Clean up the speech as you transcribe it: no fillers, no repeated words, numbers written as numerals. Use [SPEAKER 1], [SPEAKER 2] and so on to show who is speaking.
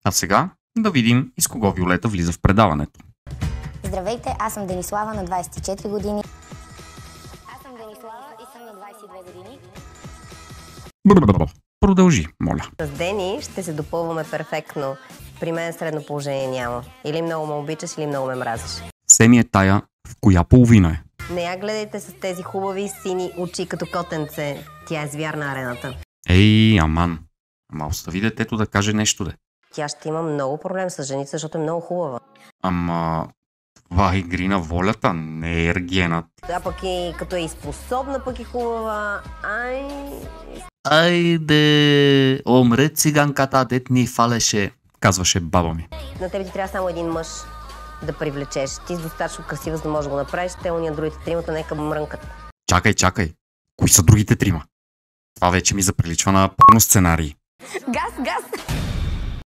[SPEAKER 1] А сега да видим и с кого Виолета влиза в предаването.
[SPEAKER 2] Здравейте, аз съм Денислава на 24 години. Аз съм Денислава и съм на 22 години.
[SPEAKER 1] Продължи, моля.
[SPEAKER 3] С Дени ще се допълваме перфектно. При мен средно положение няма. Или много ме обичаш, или много ме мразиш.
[SPEAKER 1] Семи е тая, в коя половина е?
[SPEAKER 3] Не я гледайте с тези хубави сини очи като котенце. Тя е звяр на арената.
[SPEAKER 1] Ей, аман. Ама остави детето да каже нещо, де.
[SPEAKER 3] Тя ще има много проблем с жените, защото е много хубава.
[SPEAKER 1] Ама това е игри на волята, не е ергенът.
[SPEAKER 3] А пък и като е и способна, пък и хубава.
[SPEAKER 1] Айде, омре циганката, дет ни фалеше, казваше баба ми.
[SPEAKER 3] На тебе ти трябва само един мъж да привлечеш. Ти си достатъчно красива, за да можеш да го направиш. Те уния другите тримата нека мрънкат.
[SPEAKER 1] Чакай. Кои са другите трима? Това вече ми заприличва на порно сценарий.
[SPEAKER 2] Газ!